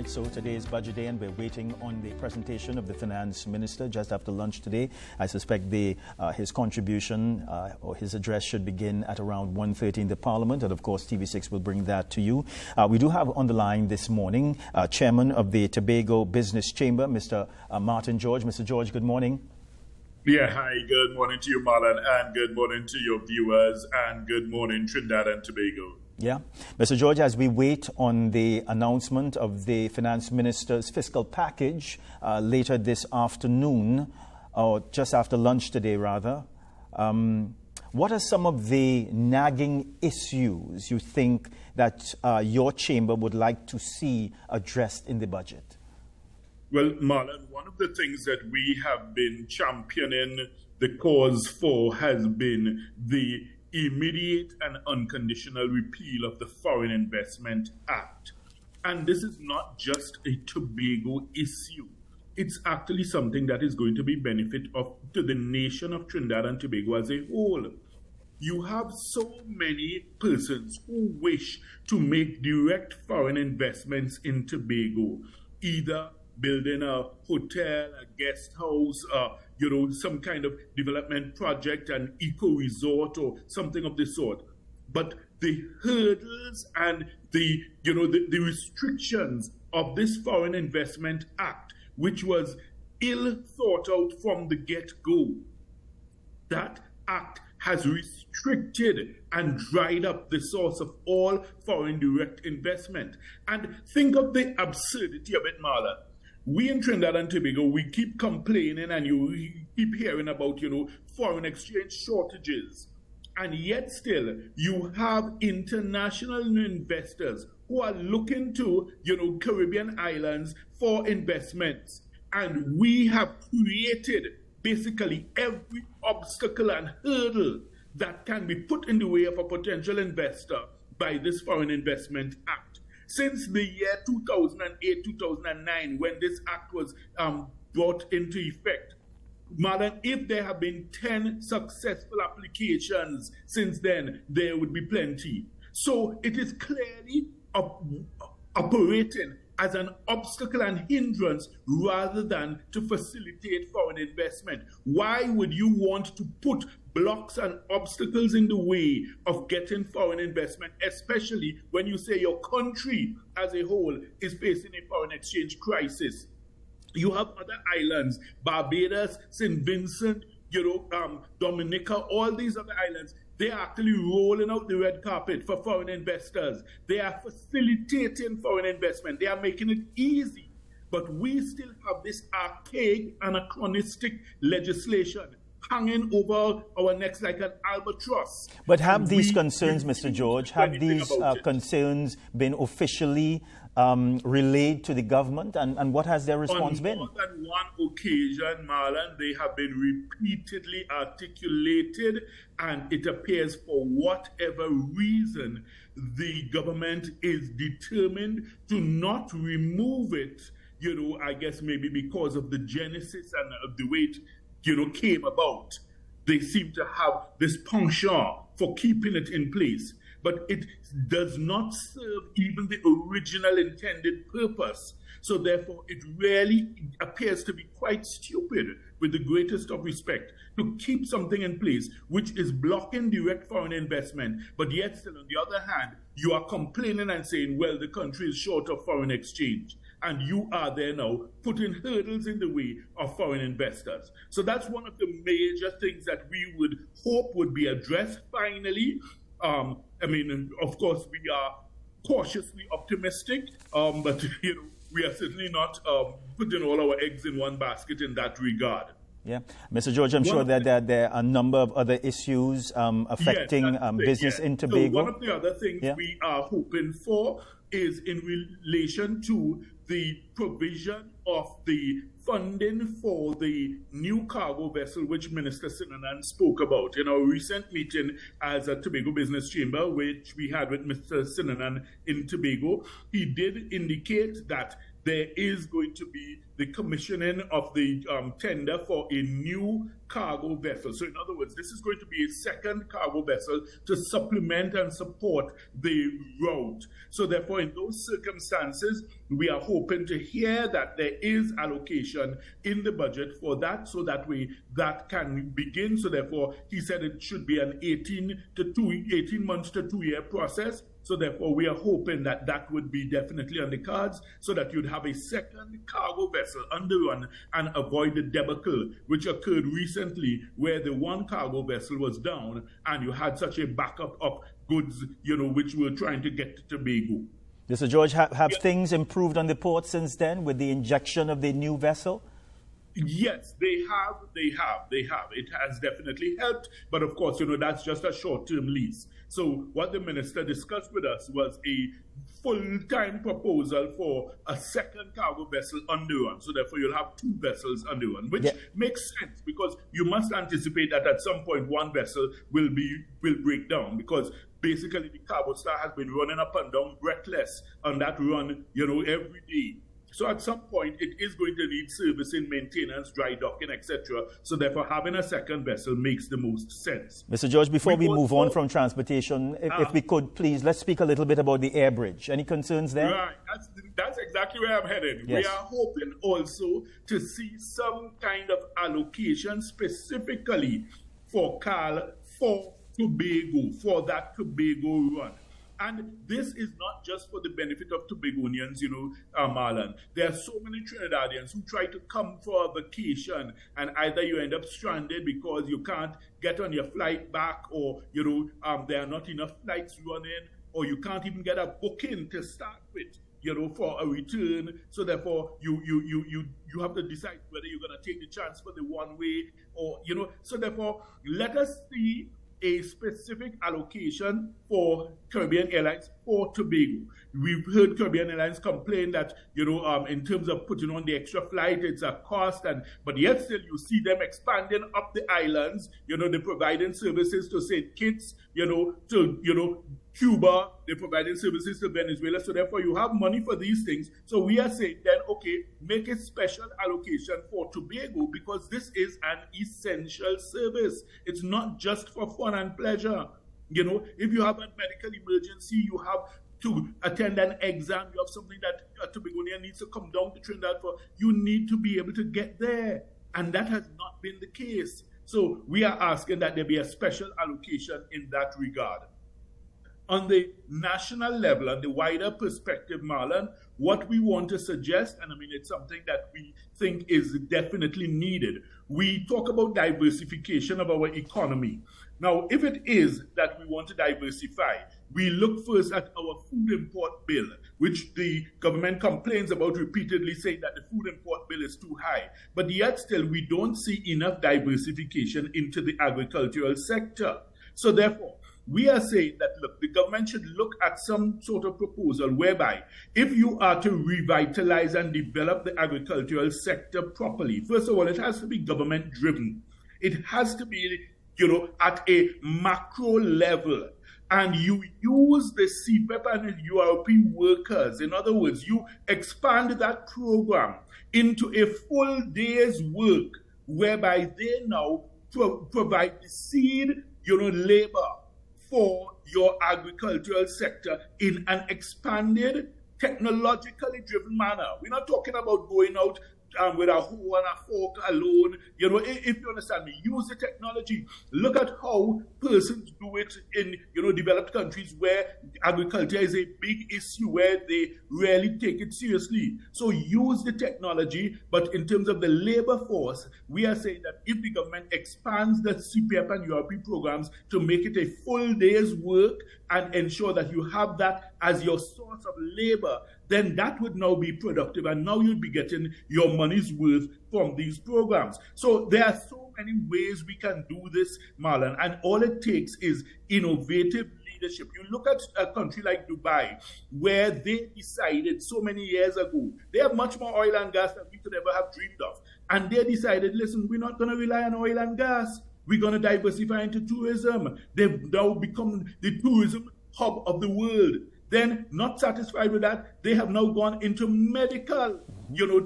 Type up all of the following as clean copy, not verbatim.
right, so today is budget day and we're waiting on the presentation of the finance minister just after lunch today. I suspect his contribution or his address should begin at around 1:30 in the Parliament, and of course TV6 will bring that to you. We do have on the line this morning Chairman of the Tobago Business Chamber, Mr. Martin George. Mr. George, good morning. Yeah, hi, good morning to you, Marlon, and good morning to your viewers, and good morning, Trinidad and Tobago. Yeah. Mr. George, as we wait on the announcement of the Finance Minister's fiscal package later this afternoon, or just after lunch today, rather, what are some of the nagging issues you think that your chamber would like to see addressed in the budget? Well, Marlon, one of the things that we have been championing the cause for has been the immediate and unconditional repeal of the Foreign Investment Act. And this is not just a Tobago issue. It's actually something that is going to be benefit to the nation of Trinidad and Tobago as a whole. You have so many persons who wish to make direct foreign investments in Tobago, either building a hotel, a guest house, some kind of development project, an eco-resort or something of the sort. But the hurdles and the restrictions of this Foreign Investment Act, which was ill thought out from the get-go, that act has restricted and dried up the source of all foreign direct investment. And think of the absurdity of it, Marla. We in Trinidad and Tobago, we keep complaining and you keep hearing about, foreign exchange shortages. And yet still, you have international investors who are looking to, Caribbean islands for investments. And we have created basically every obstacle and hurdle that can be put in the way of a potential investor by this Foreign Investment Act. Since the year 2008-2009, when this act was brought into effect, Madam, if there have been 10 successful applications since then, there would be plenty. So it is clearly operating as an obstacle and hindrance rather than to facilitate foreign investment. Why would you want to put blocks and obstacles in the way of getting foreign investment, especially when you say your country as a whole is facing a foreign exchange crisis? You have other islands, Barbados, St. Vincent, Dominica, all these other islands. They are actually rolling out the red carpet for foreign investors. They are facilitating foreign investment. They are making it easy. But we still have this archaic, anachronistic legislation hanging over our necks like an albatross. But have these concerns, Mr. George, have these concerns been officially relayed to the government? And what has their response been? On more than one occasion, Marlon, they have been repeatedly articulated, and it appears for whatever reason, the government is determined to not remove it, I guess maybe because of the genesis and the way it came about. They seem to have this penchant for keeping it in place, but it does not serve even the original intended purpose. So therefore, it really appears to be quite stupid, with the greatest of respect, to keep something in place which is blocking direct foreign investment, but yet still, on the other hand, you are complaining and saying, well, the country is short of foreign exchange. And you are there now putting hurdles in the way of foreign investors. So that's one of the major things that we would hope would be addressed finally. Of course, we are cautiously optimistic, but we are certainly not putting all our eggs in one basket in that regard. Yeah, Mr. George, I'm sure that there are a number of other issues affecting business in Tobago. So one of the other things we are hoping for is in relation to the provision of the funding for the new cargo vessel, which Minister Sinanan spoke about. In our recent meeting as a Tobago Business Chamber, which we had with Mr. Sinanan in Tobago, he did indicate that there is going to be the commissioning of the tender for a new cargo vessel. So in other words, this is going to be a second cargo vessel to supplement and support the route. So therefore, in those circumstances, we are hoping to hear that there is allocation in the budget for that, so that that can begin. So therefore, he said it should be an 18 months to 2 year process. So therefore, we are hoping that that would be definitely on the cards, so that you'd have a second cargo vessel underrun and avoid the debacle which occurred recently, where the one cargo vessel was down and you had such a backup of goods, which were trying to get to Tobago. Mr. George, have things improved on the port since then with the injection of the new vessel? Yes, they have. It has definitely helped. But of course, that's just a short-term lease. So what the minister discussed with us was a full-time proposal for a second cargo vessel underrun. So therefore, you'll have two vessels underrun, which makes sense, because you must anticipate that at some point one vessel will break down, because basically the Cabo Star has been running up and down breathless on that run, every day. So at some point, it is going to need servicing, maintenance, dry docking, etc. So therefore, having a second vessel makes the most sense. Mr. George, before we move on from transportation, if we could, please, let's speak a little bit about the air bridge. Any concerns there? Right. That's exactly where I'm headed. Yes. We are hoping also to see some kind of allocation specifically for CAL, for Tobago, for that Tobago run. And this is not just for the benefit of Tobagonians, Marlon. There are so many Trinidadians who try to come for a vacation, and either you end up stranded because you can't get on your flight back, or, there are not enough flights running, or you can't even get a booking to start with, for a return. So therefore, you have to decide whether you're going to take the chance for the one way, or, so therefore, let us see a specific allocation for Caribbean Airlines for Tobago. We've heard Caribbean Airlines complain that, in terms of putting on the extra flight, it's a cost, but yet still you see them expanding up the islands, they're providing services to St. Kitts, to, Cuba, they're providing services to Venezuela. So therefore you have money for these things. So we are saying then, okay, make a special allocation for Tobago, because this is an essential service. It's not just for fun and pleasure. If you have a medical emergency, you have to attend an exam, you have something that a Tobagonian needs to come down to Trinidad for, you need to be able to get there. And that has not been the case. So we are asking that there be a special allocation in that regard. On the national level, on the wider perspective, Marlon, what we want to suggest, and it's something that we think is definitely needed, we talk about diversification of our economy. Now, if it is that we want to diversify, we look first at our food import bill, which the government complains about repeatedly, saying that the food import bill is too high. But yet still, we don't see enough diversification into the agricultural sector. So therefore, we are saying that, look, the government should look at some sort of proposal whereby if you are to revitalize and develop the agricultural sector properly, first of all, it has to be government driven. It has to be, at a macro level. And you use the CPEP and the URP workers. In other words, you expand that program into a full day's work whereby they now provide the seed, labor for your agricultural sector in an expanded, technologically driven manner. We're not talking about going out with a hoe and a fork alone. If you understand me, use the technology. Look at how persons do it in, developed countries where agriculture is a big issue, where they rarely take it seriously. So use the technology, but in terms of the labor force, we are saying that if the government expands the CPF and URP programs to make it a full day's work and ensure that you have that as your source of labor, then that would now be productive, and now you'd be getting your money's worth from these programs. So there are so many ways we can do this, Marlon, and all it takes is innovative leadership. You look at a country like Dubai, where they decided so many years ago, they have much more oil and gas than we could ever have dreamed of. And they decided, listen, we're not going to rely on oil and gas. We're going to diversify into tourism. They've now become the tourism hub of the world. Then, not satisfied with that, they have now gone into medical,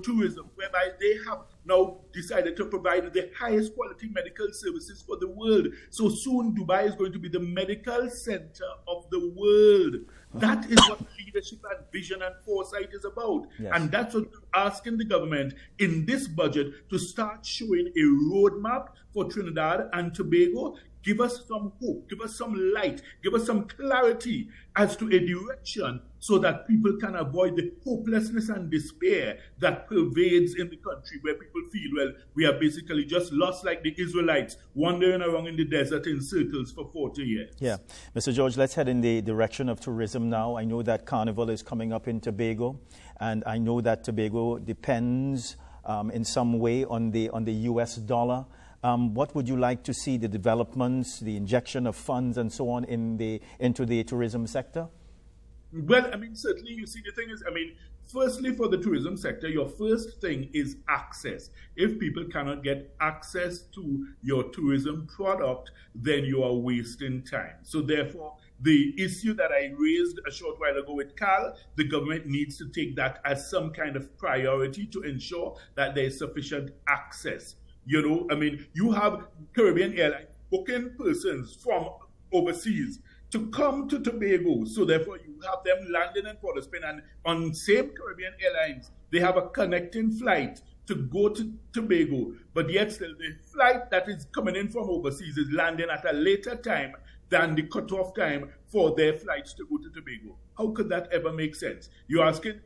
tourism, whereby they have now decided to provide the highest quality medical services for the world. So soon, Dubai is going to be the medical center of the world. That is what leadership and vision and foresight is about. Yes. And that's what we're asking the government in this budget to start showing a roadmap for Trinidad and Tobago. Give us some hope, give us some light, give us some clarity as to a direction so that people can avoid the hopelessness and despair that pervades in the country, where people feel, well, we are basically just lost like the Israelites, wandering around in the desert in circles for 40 years. Yeah. Mr. George, let's head in the direction of tourism now. I know that Carnival is coming up in Tobago, and I know that Tobago depends in some way on the US dollar. What would you like to see the developments, the injection of funds and so on into the tourism sector? Well, certainly, you see, the thing is, firstly, for the tourism sector, your first thing is access. If people cannot get access to your tourism product, then you are wasting time. So therefore, the issue that I raised a short while ago with Carl, the government needs to take that as some kind of priority to ensure that there is sufficient access. You have Caribbean Airlines booking persons from overseas to come to Tobago. So therefore, you have them landing in Port of Spain, and on same Caribbean Airlines, they have a connecting flight to go to Tobago. But yet still, the flight that is coming in from overseas is landing at a later time than the cutoff time for their flights to go to Tobago. How could that ever make sense? You're asking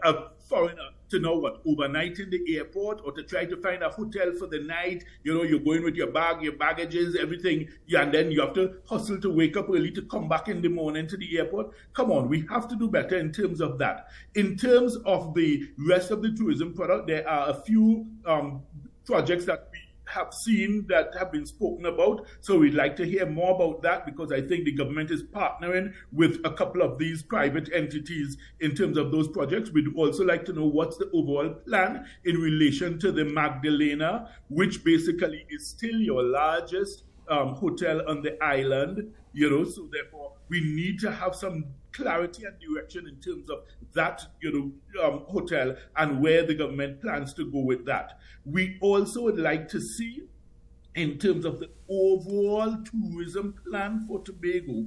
a foreigner to know what, overnight in the airport, or to try to find a hotel for the night. You're going with your bag, your baggages, everything, and then you have to hustle to wake up early to come back in the morning to the airport. Come on, we have to do better in terms of that. In terms of the rest of the tourism product, there are a few projects that we have seen that have been spoken about. So we'd like to hear more about that, because I think the government is partnering with a couple of these private entities in terms of those projects. We'd also like to know what's the overall plan in relation to the Magdalena, which basically is still your largest hotel on the island, so therefore we need to have some clarity and direction in terms of that, hotel, and where the government plans to go with that. We also would like to see, in terms of the overall tourism plan for Tobago,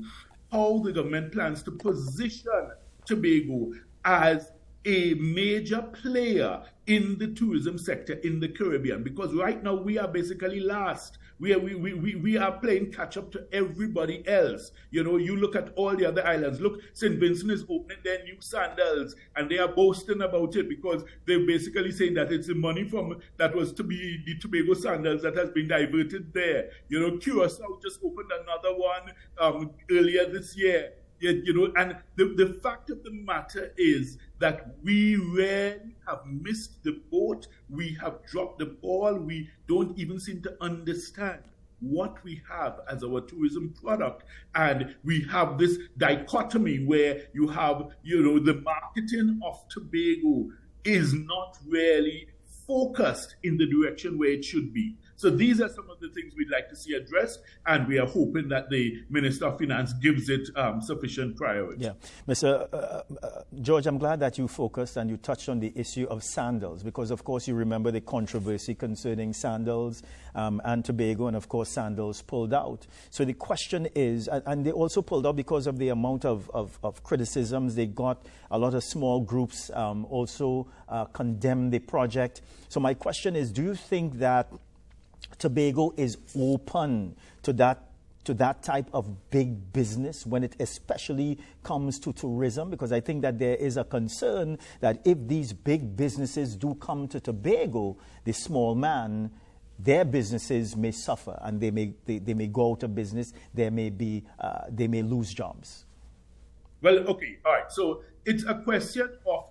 how the government plans to position Tobago as a major player in the tourism sector in the Caribbean, because right now we are basically last. We are playing catch up to everybody else. You look at all the other islands. Look, St. Vincent is opening their new sandals, and they are boasting about it because they're basically saying that it's the money that was to be the Tobago sandals that has been diverted there. Curacao just opened another one earlier this year. And the fact of the matter is that we really have missed the boat. We have dropped the ball. We don't even seem to understand what we have as our tourism product. And we have this dichotomy where you have, the marketing of Tobago is not really focused in the direction where it should be. So these are some of the things we'd like to see addressed, and we are hoping that the Minister of Finance gives it sufficient priority. Yeah. Mr. George, I'm glad that you focused and you touched on the issue of sandals, because, of course, you remember the controversy concerning sandals and Tobago, and, of course, sandals pulled out. So the question is, and they also pulled out because of the amount of criticisms. They got a lot of small groups also condemn the project. So my question is, do you think that Tobago is open to that type of big business when it especially comes to tourism? Because I think that there is a concern that if these big businesses do come to Tobago, the small man, their businesses may suffer and they may go out of business. They may lose jobs. Well, okay, all right. So it's a question of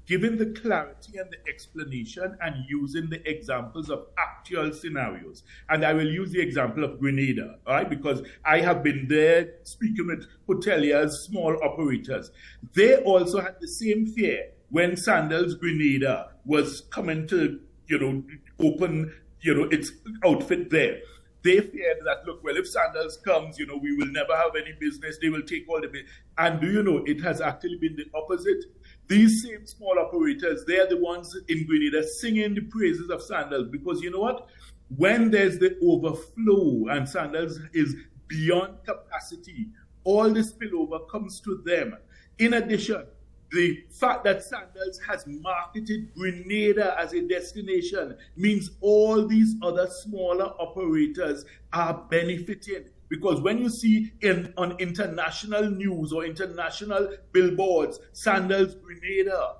giving the clarity and the explanation and using the examples of actual scenarios. And I will use the example of Grenada, all right, because I have been there speaking with hoteliers, small operators. They also had the same fear when Sandals Grenada was coming to, open, its outfit there. they feared that, look, well, if Sandals comes, we will never have any business. They will take all the business. And do you know, it has actually been the opposite. These same small operators, they are the ones in Grenada singing the praises of Sandals, because you know what? When there's the overflow and Sandals is beyond capacity, all the spillover comes to them. In addition, the fact that Sandals has marketed Grenada as a destination means all these other smaller operators are benefiting. Because when you see on international news or international billboards, Sandals Grenada,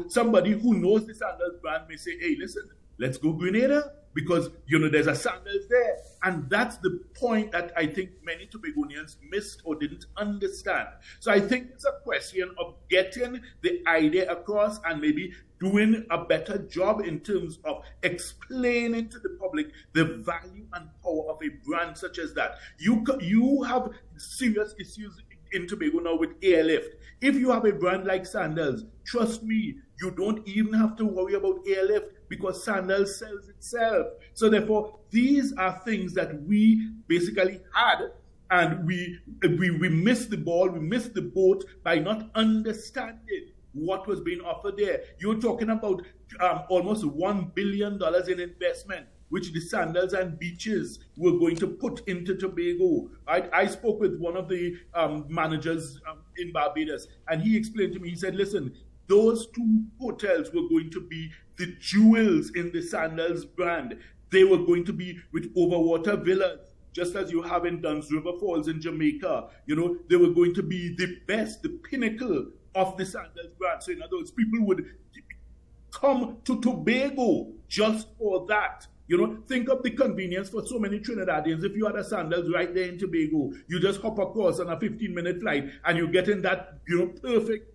somebody who knows the Sandals brand may say, hey, listen, let's go Grenada, because, there's a Sandals there. And that's the point that I think many Tobagonians missed or didn't understand. So I think it's a question of getting the idea across and maybe doing a better job in terms of explaining to the public the value and power of a brand such as that. You have serious issues in Tobago now with airlift. If you have a brand like Sandals, trust me, you don't even have to worry about airlift because Sandals sells itself. So therefore, these are things that we basically had, and we missed the ball, we missed the boat by not understanding what was being offered there. You're talking about almost $1 billion in investment, which the Sandals and beaches were going to put into Tobago. I spoke with one of the managers in Barbados, and he explained to me, he said, listen, those two hotels were going to be the jewels in the Sandals brand. They were going to be with overwater villas, just as you have in Dunn's River Falls in Jamaica. They were going to be the best, the pinnacle of the Sandals brand. So in other words, people would come to Tobago just for that. Think of the convenience for so many Trinidadians. If you had a Sandals right there in Tobago, you just hop across on a 15-minute flight and you get in that, perfect,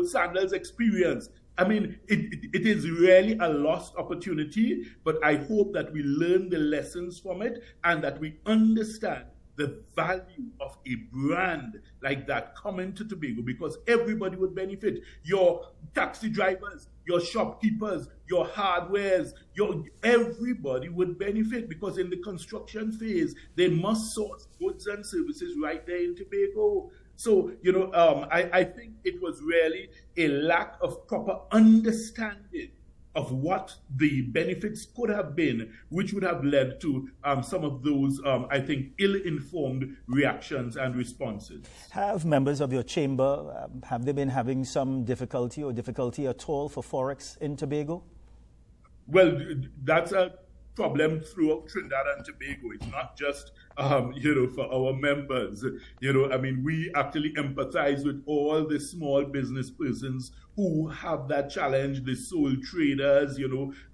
Sandals experience. I mean, it is really a lost opportunity, but I hope that we learn the lessons from it and that we understand the value of a brand like that coming to Tobago, because everybody would benefit. Your taxi drivers, your shopkeepers, your hardwares, everybody would benefit, because in the construction phase, they must source goods and services right there in Tobago. So, I think it was really a lack of proper understanding of what the benefits could have been, which would have led to some of those, I think, ill-informed reactions and responses. Have members of your chamber, have they been having some difficulty at all for Forex in Tobago? Well, that's a problem throughout Trinidad and Tobago. It's not just, for our members. We actually empathize with all the small business persons who have that challenge, the sole traders,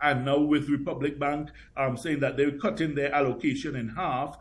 and now with Republic Bank saying that they're cutting their allocation in half,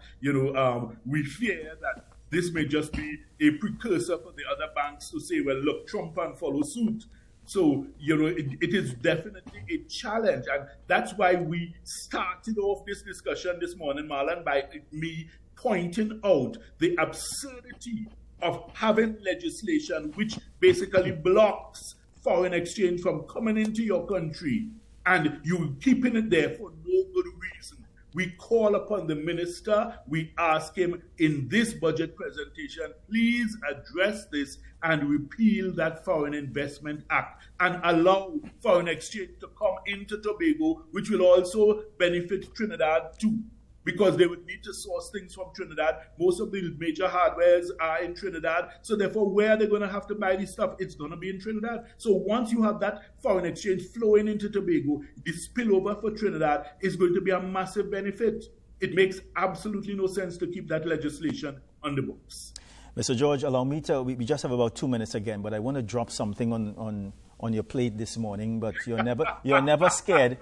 we fear that this may just be a precursor for the other banks to say, well, look, Trump and follow suit. So, it is definitely a challenge. And that's why we started off this discussion this morning, Marlon, by me pointing out the absurdity of having legislation which basically blocks foreign exchange from coming into your country, and you keeping it there for no good reason. We call upon the minister, we ask him in this budget presentation, please address this and repeal that Foreign Investment Act and allow foreign exchange to come into Tobago, which will also benefit Trinidad too, because they would need to source things from Trinidad. Most of the major hardwares are in Trinidad, so therefore where are they going to have to buy this stuff? It's going to be in Trinidad. So once you have that foreign exchange flowing into Tobago, the spillover for Trinidad is going to be a massive benefit. It makes absolutely no sense to keep that legislation on the books. Mr. George, allow me to, we just have about 2 minutes again, but I want to drop something on your plate this morning, but you're never scared.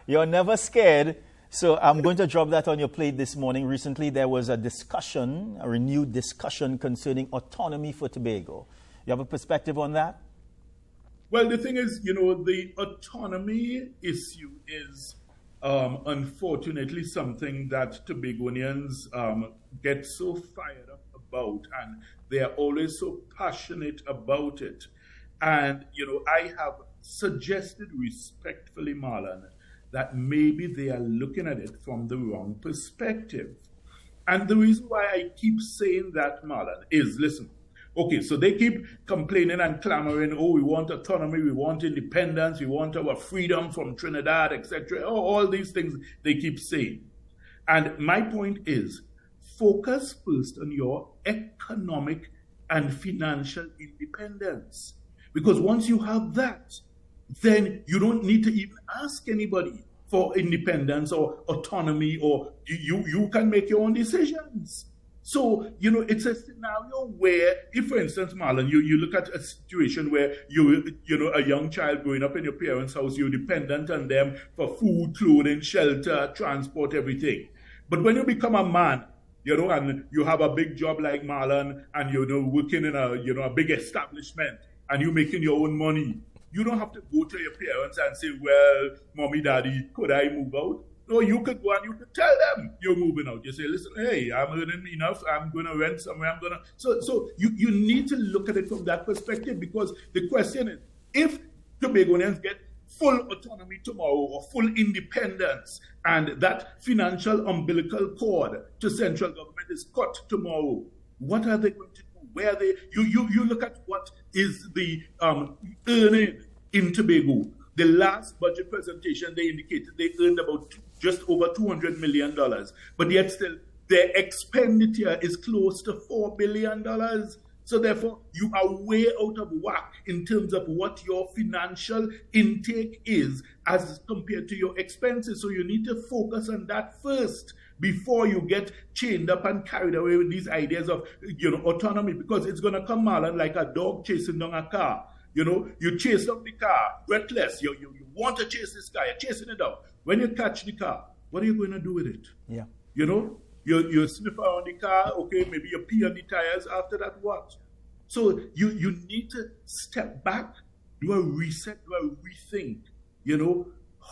You're never scared. So I'm going to drop that on your plate this morning. Recently, there was a renewed discussion concerning autonomy for Tobago. You have a perspective on that? Well, the thing is, the autonomy issue is unfortunately something that Tobagonians get so fired up about, and they are always so passionate about it. And, I have suggested respectfully, Marlon, that maybe they are looking at it from the wrong perspective. And the reason why I keep saying that, Marlon, is listen. Okay, so they keep complaining and clamoring, oh, we want autonomy, we want independence, we want our freedom from Trinidad, etc. Oh, all these things they keep saying. And my point is, focus first on your economic and financial independence. Because once you have that, then you don't need to even ask anybody for independence or autonomy, or you can make your own decisions. So, it's a scenario where, if, for instance, Marlon, you look at a situation where a young child growing up in your parents' house, you're dependent on them for food, clothing, shelter, transport, everything. But when you become a man, and you have a big job like Marlon, and working in a big establishment, and you're making your own money, you don't have to go to your parents and say, well, mommy, daddy, could I move out? No, you could go and you could tell them you're moving out. You say, listen, hey, I'm earning enough. I'm going to rent somewhere. So you need to look at it from that perspective, because the question is, if Tobagonians get full autonomy tomorrow or full independence, and that financial umbilical cord to central government is cut tomorrow, what are they going to do? Where are they? You look at what is the earning in Tobago. The last budget presentation, they indicated they earned about just over $200 million, but yet still their expenditure is close to $4 billion. So therefore, you are way out of whack in terms of what your financial intake is as compared to your expenses. So you need to focus on that first before you get chained up and carried away with these ideas of autonomy, because it's going to come, Marlon, like a dog chasing down a car. You chase down the car, breathless. You want to chase this car, you're chasing it down. When you catch the car, what are you going to do with it? Yeah. You sniff around the car, okay, maybe you pee on the tires. After that, what? So you need to step back, do a reset, do a rethink.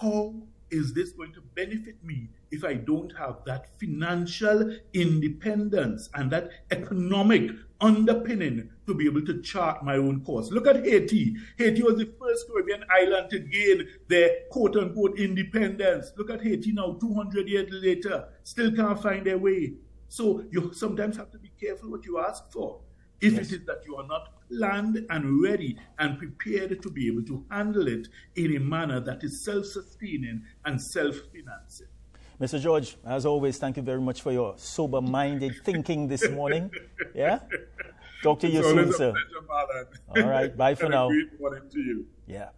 How is this going to benefit me if I don't have that financial independence and that economic underpinning to be able to chart my own course? Look at Haiti. Haiti was the first Caribbean island to gain their quote-unquote independence. Look at Haiti now, 200 years later, still can't find their way. So you sometimes have to be careful what you ask for. If it is that you are not planned and ready and prepared to be able to handle it in a manner that is self-sustaining and self-financing. Mr. George, as always, thank you very much for your sober-minded thinking this morning. Yeah? Talk to you soon, sir. Pleasure, Marlon. All right, bye for now. A great morning to you. Yeah.